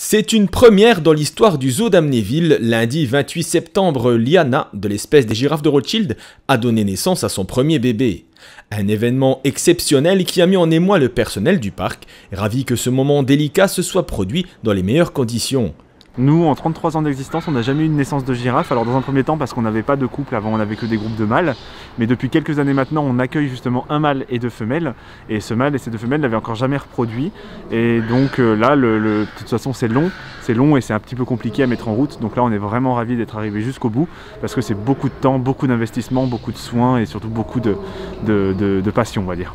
C'est une première dans l'histoire du zoo d'Amnéville. Lundi 28 septembre, Liana, de l'espèce des girafes de Rothschild, a donné naissance à son premier bébé. Un événement exceptionnel qui a mis en émoi le personnel du parc, ravi que ce moment délicat se soit produit dans les meilleures conditions. Nous, en 33 ans d'existence, on n'a jamais eu une naissance de girafe. Alors dans un premier temps parce qu'on n'avait pas de couple, avant on n'avait que des groupes de mâles. Mais depuis quelques années maintenant, on accueille justement un mâle et deux femelles. Et ce mâle et ces deux femelles n'avaient encore jamais reproduit. Et donc là, de toute façon c'est long et c'est un petit peu compliqué à mettre en route. Donc là on est vraiment ravis d'être arrivé jusqu'au bout. Parce que c'est beaucoup de temps, beaucoup d'investissement, beaucoup de soins et surtout beaucoup de passion, on va dire.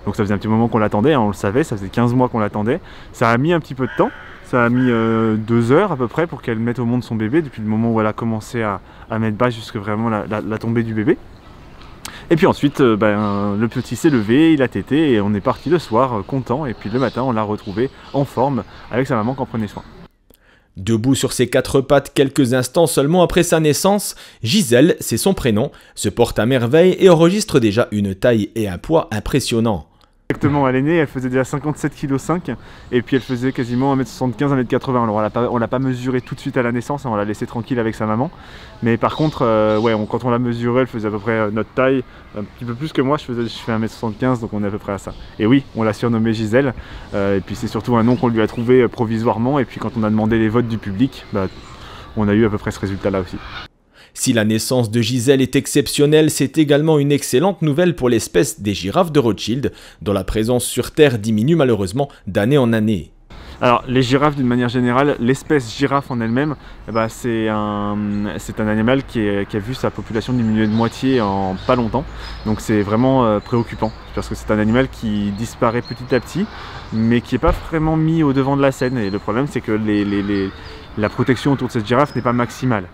Donc ça faisait un petit moment qu'on l'attendait, hein, on le savait, ça faisait 15 mois qu'on l'attendait. Ça a mis un petit peu de temps. Ça a mis 2 heures à peu près pour qu'elle mette au monde son bébé, depuis le moment où elle a commencé à mettre bas jusqu'à vraiment la tombée du bébé. Et puis ensuite, le petit s'est levé, il a tété et on est parti le soir content. Et puis le matin, on l'a retrouvé en forme avec sa maman qui en prenait soin. Debout sur ses 4 pattes quelques instants seulement après sa naissance, Gisèle, c'est son prénom, se porte à merveille et enregistre déjà une taille et un poids impressionnants. Exactement, elle est née, elle faisait déjà 57,5 kg et puis elle faisait quasiment 1m75, 1m80. Alors on l'a pas mesuré tout de suite à la naissance, hein, on l'a laissé tranquille avec sa maman. Mais par contre, quand on l'a mesurée, elle faisait à peu près notre taille, un petit peu plus que moi, je fais 1m75, donc on est à peu près à ça. Et oui, on l'a surnommée Gisèle, et puis c'est surtout un nom qu'on lui a trouvé provisoirement, et puis quand on a demandé les votes du public, on a eu à peu près ce résultat-là aussi. Si la naissance de Gisèle est exceptionnelle, c'est également une excellente nouvelle pour l'espèce des girafes de Rothschild, dont la présence sur Terre diminue malheureusement d'année en année. Alors les girafes d'une manière générale, l'espèce girafe en elle-même, c'est un animal qui a vu sa population diminuer de moitié en pas longtemps. Donc c'est vraiment préoccupant, parce que c'est un animal qui disparaît petit à petit, mais qui n'est pas vraiment mis au devant de la scène. Et le problème c'est que la protection autour de cette girafe n'est pas maximale.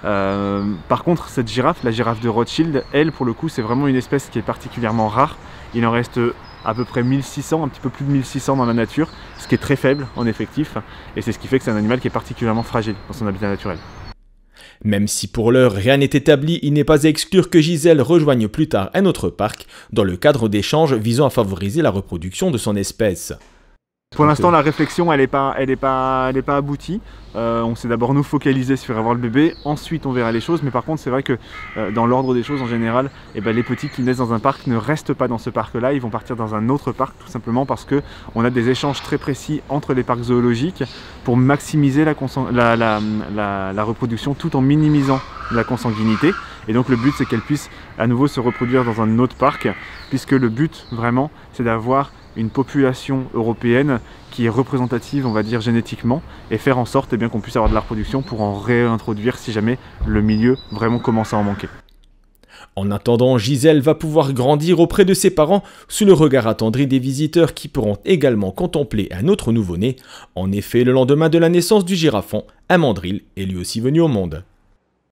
Par contre cette girafe, la girafe de Rothschild, elle pour le coup c'est vraiment une espèce qui est particulièrement rare. Il en reste à peu près 1600, un petit peu plus de 1600 dans la nature, ce qui est très faible en effectif, et c'est ce qui fait que c'est un animal qui est particulièrement fragile dans son habitat naturel. Même si pour l'heure rien n'est établi, il n'est pas à exclure que Gisèle rejoigne plus tard un autre parc, dans le cadre d'échanges visant à favoriser la reproduction de son espèce. Pour l'instant, la réflexion, elle n'est pas aboutie. On s'est d'abord nous focaliser sur avoir le bébé, ensuite on verra les choses. Mais par contre, c'est vrai que dans l'ordre des choses en général, les petits qui naissent dans un parc ne restent pas dans ce parc-là. Ils vont partir dans un autre parc, tout simplement parce qu'on a des échanges très précis entre les parcs zoologiques pour maximiser la reproduction tout en minimisant la consanguinité. Et donc le but, c'est qu'elle puisse à nouveau se reproduire dans un autre parc, puisque le but vraiment, c'est d'avoir une population européenne qui est représentative, on va dire, génétiquement, et faire en sorte qu'on puisse avoir de la reproduction pour en réintroduire si jamais le milieu vraiment commence à en manquer. En attendant, Gisèle va pouvoir grandir auprès de ses parents sous le regard attendri des visiteurs qui pourront également contempler un autre nouveau-né. En effet, le lendemain de la naissance du girafon, un mandrill est lui aussi venu au monde.